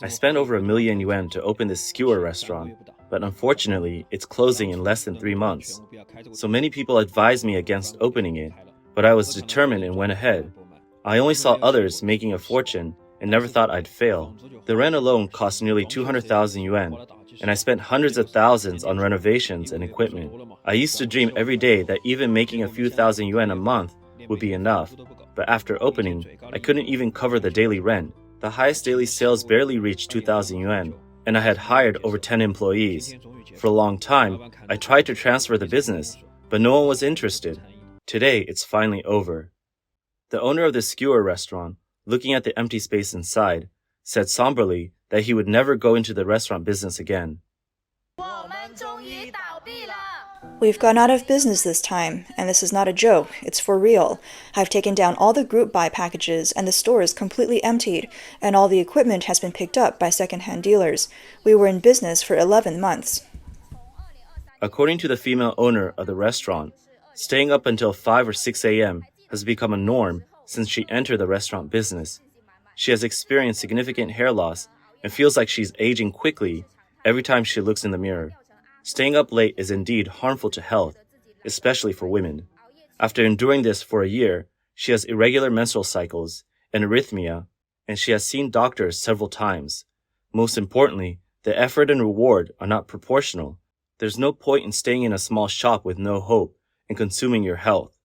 I spent over $1 million to open this skewer restaurant, but unfortunately, it's closing in less than 3 months. So many people advised me against opening it, but I was determined and went ahead. I only saw others making a fortune and never thought I'd fail. The rent alone cost nearly 200,000 yuan, and I spent hundreds of thousands on renovations and equipment. I used to dream every day that even making a few thousand yuan a month would be enough, but after opening, I couldn't even cover the daily rent. The highest daily sales barely reached 2,000 yuan, and I had hired over 10 employees. For a long time, I tried to transfer the business, but no one was interested. Today, it's finally over. The owner of the skewer restaurant, looking at the empty space inside, said somberly that he would never go into the restaurant business again. We've gone out of business this time, and this is not a joke, it's for real. I've taken down all the group buy packages, and the store is completely emptied, and all the equipment has been picked up by second-hand dealers. We were in business for 11 months. According to the female owner of the restaurant, staying up until 5 or 6 a.m. has become a norm since she entered the restaurant business. She has experienced significant hair loss and feels like she's aging quickly every time she looks in the mirror. Staying up late is indeed harmful to health, especially for women. After enduring this for a year, she has irregular menstrual cycles and arrhythmia, and she has seen doctors several times. Most importantly, the effort and reward are not proportional. There's no point in staying in a small shop with no hope and consuming your health.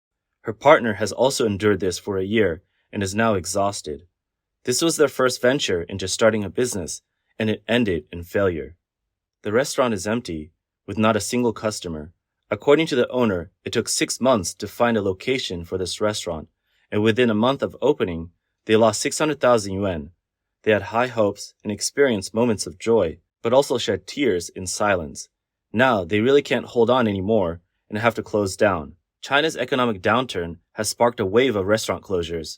Her partner has also endured this for a year and is now exhausted. This was their first venture into starting a business, and it ended in failure. The restaurant is empty, with not a single customer. According to the owner, it took 6 months to find a location for this restaurant, and within a month of opening, they lost 600,000 yuan. They had high hopes and experienced moments of joy, but also shed tears in silence. Now they really can't hold on anymore and have to close down. China's economic downturn has sparked a wave of restaurant closures.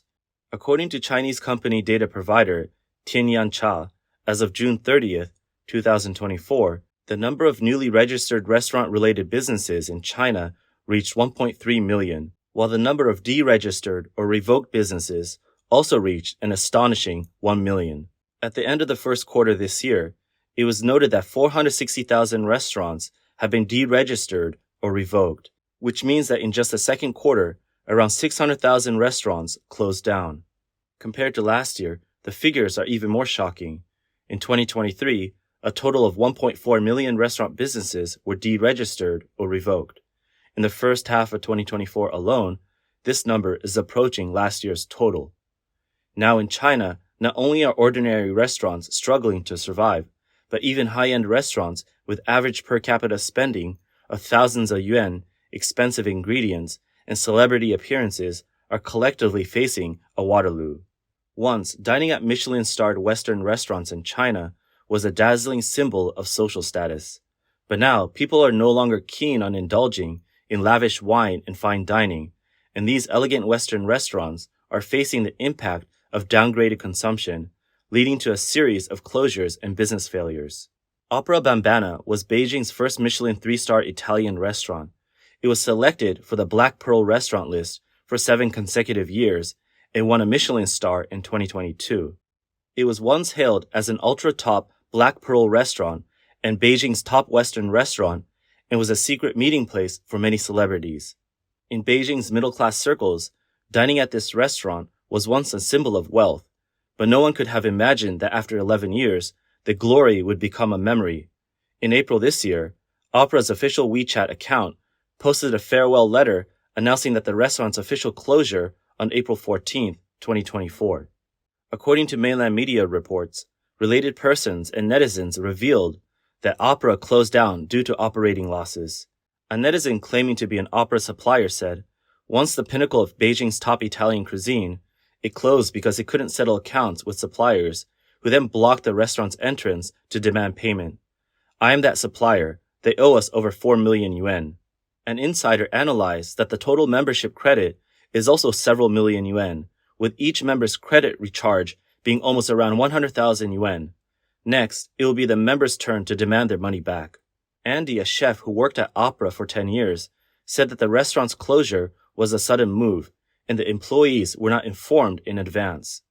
According to Chinese company data provider Tianyancha, as of June 30th, 2024, the number of newly registered restaurant-related businesses in China reached 1.3 million, while the number of deregistered or revoked businesses also reached an astonishing 1 million. At the end of the first quarter this year, it was noted that 460,000 restaurants have been deregistered or revoked, which means that in just the second quarter, around 600,000 restaurants closed down. Compared to last year, the figures are even more shocking. In 2023, a total of 1.4 million restaurant businesses were deregistered or revoked. In the first half of 2024 alone, this number is approaching last year's total. Now in China, not only are ordinary restaurants struggling to survive, but even high-end restaurants with average per capita spending of thousands of yuan, expensive ingredients, and celebrity appearances are collectively facing a Waterloo. Once, dining at Michelin-starred Western restaurants in China was a dazzling symbol of social status. But now, people are no longer keen on indulging in lavish wine and fine dining, and these elegant Western restaurants are facing the impact of downgraded consumption, leading to a series of closures and business failures. Opera Bambana was Beijing's first Michelin 3-star Italian restaurant. It was selected for the Black Pearl restaurant list for 7 consecutive years and won a Michelin star in 2022. It was once hailed as an ultra-top Black Pearl restaurant and Beijing's top Western restaurant, and was a secret meeting place for many celebrities. In Beijing's middle-class circles, dining at this restaurant was once a symbol of wealth, but no one could have imagined that after 11 years, the glory would become a memory. In April this year, Opera's official WeChat account posted a farewell letter announcing that the restaurant's official closure on April 14, 2024. According to mainland media reports, related persons and netizens revealed that Opera closed down due to operating losses. A netizen claiming to be an Opera supplier said, once the pinnacle of Beijing's top Italian cuisine, it closed because it couldn't settle accounts with suppliers, who then blocked the restaurant's entrance to demand payment. I am that supplier. They owe us over 4 million yuan. An insider analyzed that the total membership credit is also several million yuan, with each member's credit recharge being almost around 100,000 yuan. Next, it will be the members' turn to demand their money back. Andy, a chef who worked at Opera for 10 years, said that the restaurant's closure was a sudden move, and the employees were not informed in advance.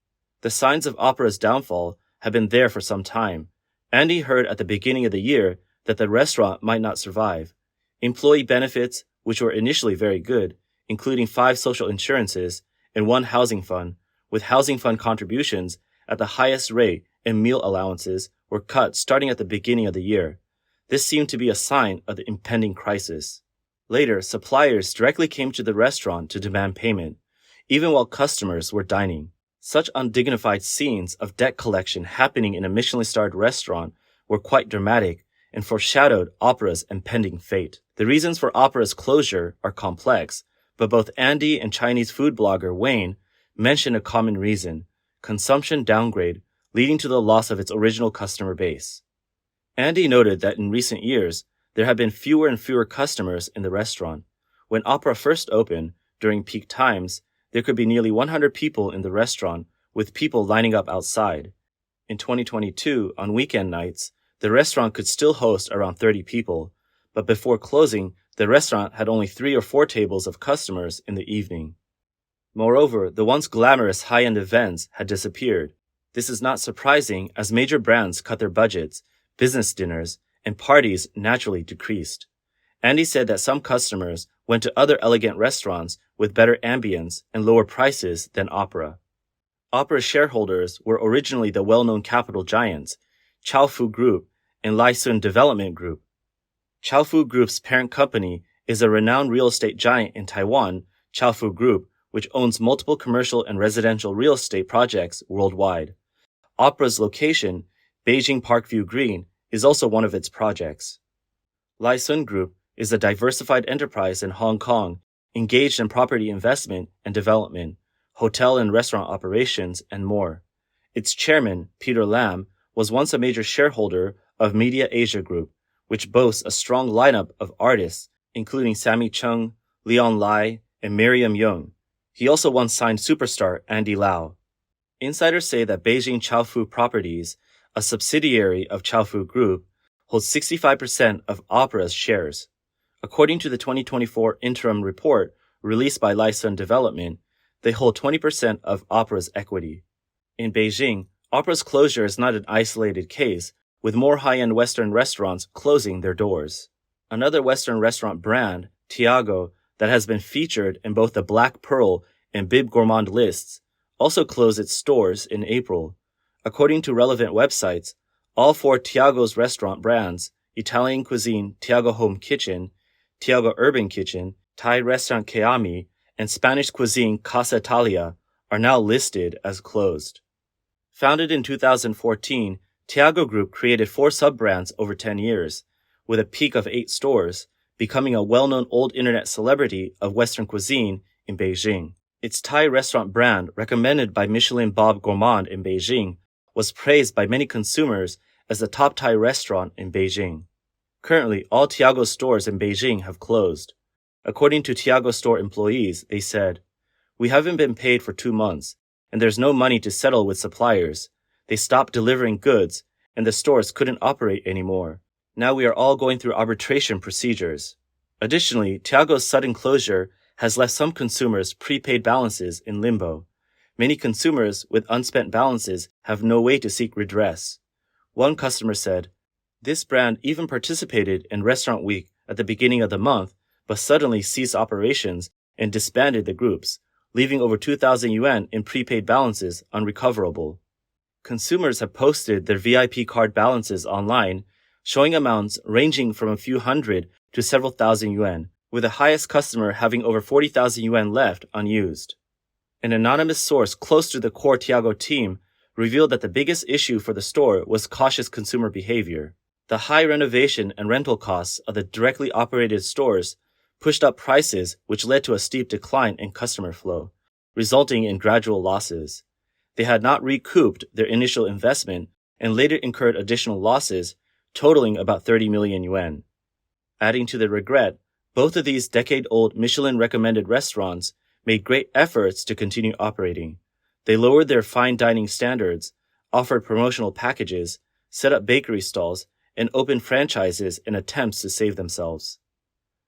The signs of Opera's downfall had been there for some time. Andy heard at the beginning of the year that the restaurant might not survive. Employee benefits, which were initially very good, including 5 social insurances and 1 housing fund, with housing fund contributions at the highest rate and meal allowances were cut starting at the beginning of the year. This seemed to be a sign of the impending crisis. Later, suppliers directly came to the restaurant to demand payment, even while customers were dining. Such undignified scenes of debt collection happening in a Michelin-starred restaurant were quite dramatic and foreshadowed Opera's impending fate. The reasons for Opera's closure are complex, but both Andy and Chinese food blogger Wayne mention a common reason: consumption downgrade, leading to the loss of its original customer base. Andy noted that in recent years, there have been fewer and fewer customers in the restaurant. When Opera first opened, during peak times, there could be nearly 100 people in the restaurant, with people lining up outside. In 2022, on weekend nights, the restaurant could still host around 30 people, but before closing, the restaurant had only 3 or 4 tables of customers in the evening. Moreover, the once glamorous high-end events had disappeared. This is not surprising as major brands cut their budgets, business dinners, and parties naturally decreased. Andy said that some customers went to other elegant restaurants with better ambience and lower prices than Opera. Opera's shareholders were originally the well-known capital giants, Chaofu Group and Laisun Development Group. Chaofu Group's parent company is a renowned real estate giant in Taiwan, Chaofu Group, which owns multiple commercial and residential real estate projects worldwide. Opera's location, Beijing Parkview Green, is also one of its projects. Laisun Group is a diversified enterprise in Hong Kong, engaged in property investment and development, hotel and restaurant operations, and more. Its chairman, Peter Lam, was once a major shareholder of Media Asia Group, which boasts a strong lineup of artists, including Sammy Chung, Leon Lai, and Miriam Young. He also once signed superstar Andy Lau. Insiders say that Beijing Chaofu Properties, a subsidiary of Chaofu Group, holds 65% of Opera's shares. According to the 2024 interim report released by Laisun Development, they hold 20% of Opera's equity. In Beijing, Opera's closure is not an isolated case, with more high-end Western restaurants closing their doors. Another Western restaurant brand, Tiago, that has been featured in both the Black Pearl and Bib Gourmand lists, also closed its stores in April. According to relevant websites, all 4 Tiago's restaurant brands, Italian cuisine Tiago Home Kitchen, Tiago Urban Kitchen, Thai restaurant Keami, and Spanish cuisine Casa Italia, are now listed as closed. Founded in 2014, Tiago Group created 4 sub-brands over 10 years, with a peak of 8 stores, becoming a well-known old internet celebrity of Western cuisine in Beijing. Its Thai restaurant brand, recommended by Michelin Bob Gourmand in Beijing, was praised by many consumers as the top Thai restaurant in Beijing. Currently, all Tiago stores in Beijing have closed. According to Tiago store employees, they said, "We haven't been paid for 2 months, and there's no money to settle with suppliers. They stopped delivering goods, and the stores couldn't operate anymore. Now we are all going through arbitration procedures." Additionally, Tiago's sudden closure has left some consumers' prepaid balances in limbo. Many consumers with unspent balances have no way to seek redress. One customer said, "This brand even participated in Restaurant Week at the beginning of the month, but suddenly ceased operations and disbanded the groups, leaving over 2,000 yuan in prepaid balances unrecoverable." Consumers have posted their VIP card balances online, showing amounts ranging from a few hundred to several thousand yuan, with the highest customer having over 40,000 yuan left unused. An anonymous source close to the core Tiago team revealed that the biggest issue for the store was cautious consumer behavior. The high renovation and rental costs of the directly operated stores pushed up prices, which led to a steep decline in customer flow, resulting in gradual losses. They had not recouped their initial investment and later incurred additional losses, totaling about 30 million yuan. Adding to the regret, both of these decade-old Michelin-recommended restaurants made great efforts to continue operating. They lowered their fine dining standards, offered promotional packages, set up bakery stalls, and opened franchises in attempts to save themselves.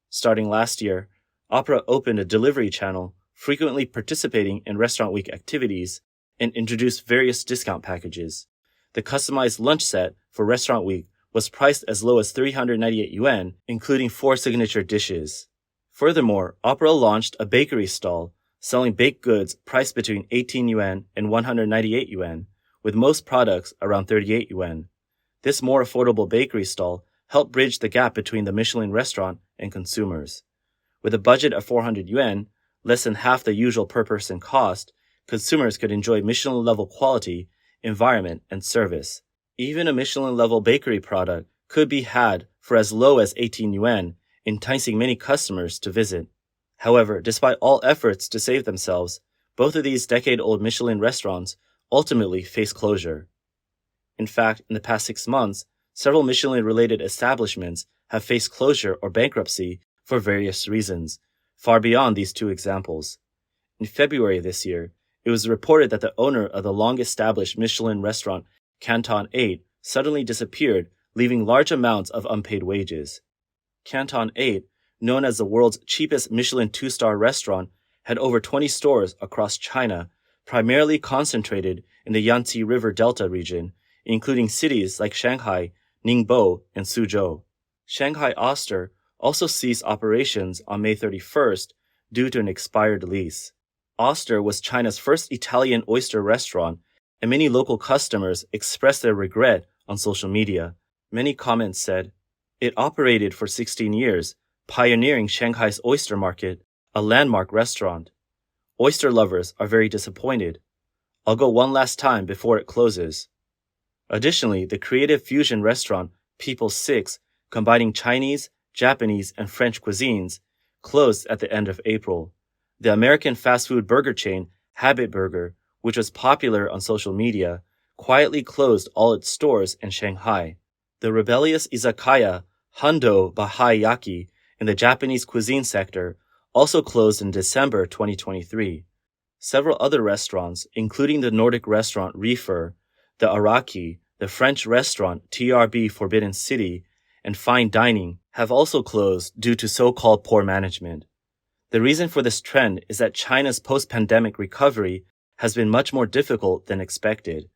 Starting last year, Opera opened a delivery channel, frequently participating in Restaurant Week activities, and introduced various discount packages. The customized lunch set for Restaurant Week was priced as low as 398 yuan, including 4 signature dishes. Furthermore, Opera launched a bakery stall selling baked goods priced between 18 yuan and 198 yuan, with most products around 38 yuan. This more affordable bakery stall helped bridge the gap between the Michelin restaurant and consumers. With a budget of 400 yuan, less than half the usual per-person cost, consumers could enjoy Michelin-level quality, environment, and service. Even a Michelin-level bakery product could be had for as low as 18 yuan, enticing many customers to visit. However, despite all efforts to save themselves, both of these decade-old Michelin restaurants ultimately face closure. In fact, in the past 6 months, several Michelin-related establishments have faced closure or bankruptcy for various reasons, far beyond these 2 examples. In February this year, it was reported that the owner of the long-established Michelin restaurant Canton 8 suddenly disappeared, leaving large amounts of unpaid wages. Canton 8, known as the world's cheapest Michelin 2-star restaurant, had over 20 stores across China, primarily concentrated in the Yangtze River Delta region, including cities like Shanghai, Ningbo, and Suzhou. Shanghai Oyster also ceased operations on May 31st due to an expired lease. Oyster was China's first Italian oyster restaurant, and many local customers expressed their regret on social media. Many comments said, "It operated for 16 years, pioneering Shanghai's oyster market, a landmark restaurant. Oyster lovers are very disappointed. I'll go one last time before it closes." Additionally, the creative fusion restaurant People 6, combining Chinese, Japanese, and French cuisines, closed at the end of April. The American fast food burger chain Habit Burger, which was popular on social media, quietly closed all its stores in Shanghai. The rebellious izakaya Hando Bahai Yaki in the Japanese cuisine sector also closed in December 2023. Several other restaurants, including the Nordic restaurant Reefer, the Araki, the French restaurant TRB Forbidden City, and fine dining, have also closed due to so-called poor management. The reason for this trend is that China's post-pandemic recovery has been much more difficult than expected.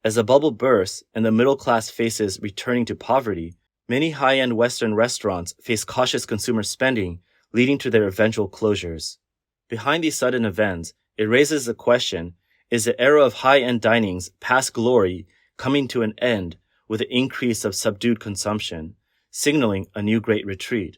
As the bubble bursts and the middle class faces returning to poverty, many high-end Western restaurants face cautious consumer spending, leading to their eventual closures. Behind these sudden events, it raises the question, is the era of high-end dining's past glory coming to an end with the increase of subdued consumption, signaling a new great retreat?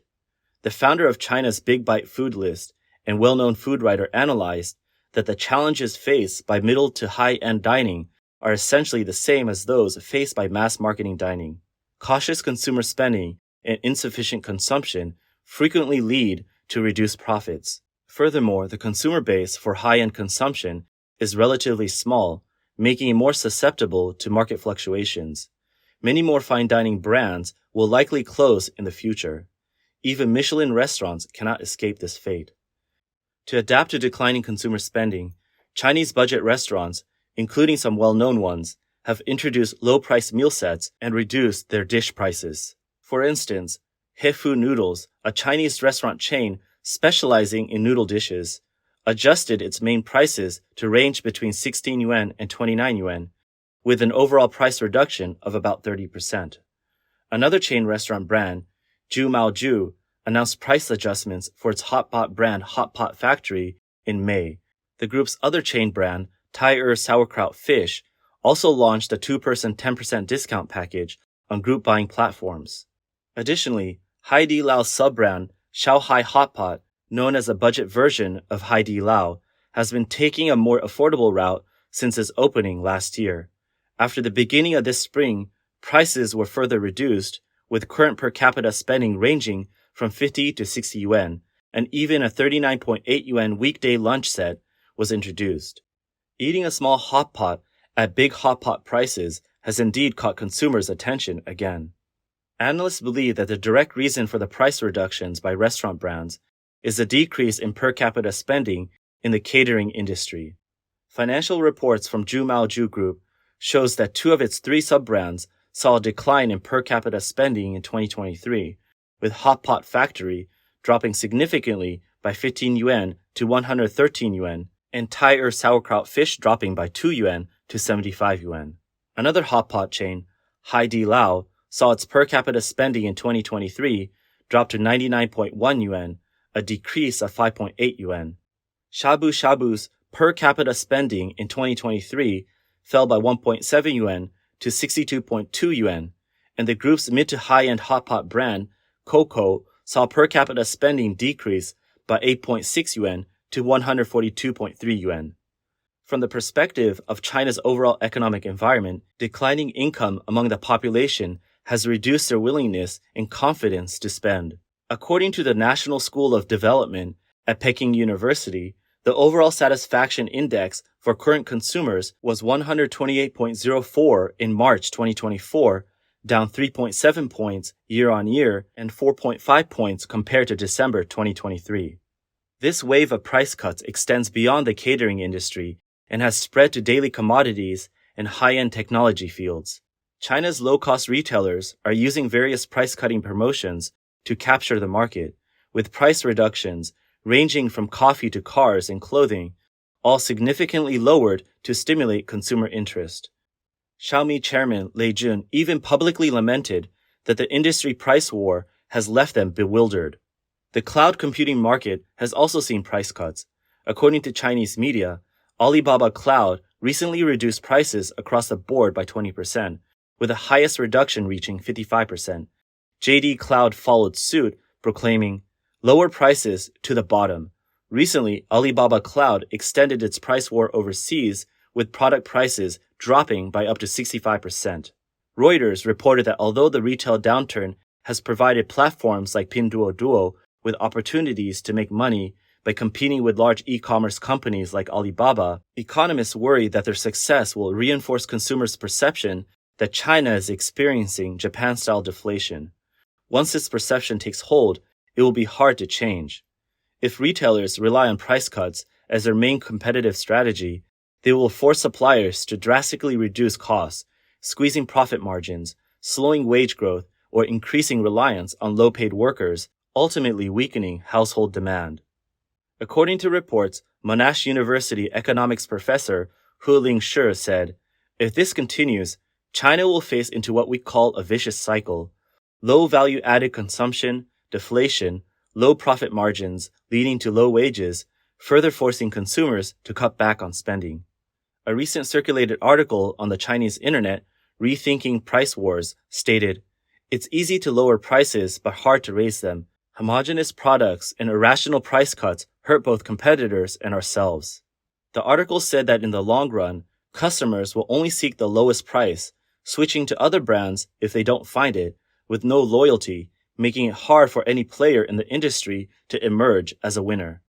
The founder of China's Big Bite food list and well-known food writer analyzed that the challenges faced by middle to high-end dining are essentially the same as those faced by mass marketing dining. Cautious consumer spending and insufficient consumption frequently lead to reduced profits. Furthermore, the consumer base for high-end consumption is relatively small, making it more susceptible to market fluctuations. Many more fine dining brands will likely close in the future. Even Michelin restaurants cannot escape this fate. To adapt to declining consumer spending, Chinese budget restaurants, including some well-known ones, have introduced low-price meal sets and reduced their dish prices. For instance, Heifu Noodles, a Chinese restaurant chain specializing in noodle dishes, adjusted its main prices to range between 16 yuan and 29 yuan, with an overall price reduction of about 30%. Another chain restaurant brand, Ju Mao Ju, announced price adjustments for its hot pot brand Hot Pot Factory in May. The group's other chain brand, Tai Sauerkraut Fish, also launched a 2-person 10% discount package on group buying platforms. Additionally, Haidilao sub-brand Shanghai Hot Pot, known as a budget version of Haidilao, has been taking a more affordable route since its opening last year. After the beginning of this spring, prices were further reduced, with current per capita spending ranging from 50 to 60 yuan, and even a 39.8 yuan weekday lunch set was introduced. Eating a small hot pot at big hot pot prices has indeed caught consumers' attention again. Analysts believe that the direct reason for the price reductions by restaurant brands is the decrease in per capita spending in the catering industry. Financial reports from Ju Mao Ju Group shows that 2 of its 3 sub-brands saw a decline in per capita spending in 2023, with Hot Pot Factory dropping significantly by 15 yuan to 113 yuan, and Tai Sauerkraut Fish dropping by 2 yuan to 75 yuan. Another hot pot chain, Haidilao, saw its per capita spending in 2023 drop to 99.1 yuan, a decrease of 5.8 yuan. Shabu Shabu's per capita spending in 2023 fell by 1.7 yuan to 62.2 yuan, and the group's mid to high-end hot pot brand, Coco, saw per capita spending decrease by 8.6 yuan to 142.3 yuan. From the perspective of China's overall economic environment, declining income among the population has reduced their willingness and confidence to spend. According to the National School of Development at Peking University, the overall satisfaction index for current consumers was 128.04 in March 2024, down 3.7 points year-on-year and 4.5 points compared to December 2023. This wave of price cuts extends beyond the catering industry and has spread to daily commodities and high-end technology fields. China's low-cost retailers are using various price-cutting promotions to capture the market, with price reductions ranging from coffee to cars and clothing, all significantly lowered to stimulate consumer interest. Xiaomi chairman Lei Jun even publicly lamented that the industry price war has left them bewildered. The cloud computing market has also seen price cuts. According to Chinese media, Alibaba Cloud recently reduced prices across the board by 20%, with the highest reduction reaching 55%. JD Cloud followed suit, proclaiming, "Lower prices to the bottom." Recently, Alibaba Cloud extended its price war overseas, with product prices dropping by up to 65%. Reuters reported that although the retail downturn has provided platforms like Pinduoduo with opportunities to make money by competing with large e-commerce companies like Alibaba, economists worry that their success will reinforce consumers' perception that China is experiencing Japan-style deflation. Once this perception takes hold, it will be hard to change. If retailers rely on price cuts as their main competitive strategy, they will force suppliers to drastically reduce costs, squeezing profit margins, slowing wage growth, or increasing reliance on low-paid workers, ultimately weakening household demand. According to reports, Monash University economics professor Huling Shi said, "If this continues, China will face into what we call a vicious cycle: low value-added consumption, deflation, low profit margins leading to low wages, further forcing consumers to cut back on spending." A recent circulated article on the Chinese internet, Rethinking Price Wars, stated, "It's easy to lower prices but hard to raise them. Homogeneous products and irrational price cuts hurt both competitors and ourselves." The article said that in the long run, customers will only seek the lowest price, switching to other brands if they don't find it, with no loyalty, making it hard for any player in the industry to emerge as a winner.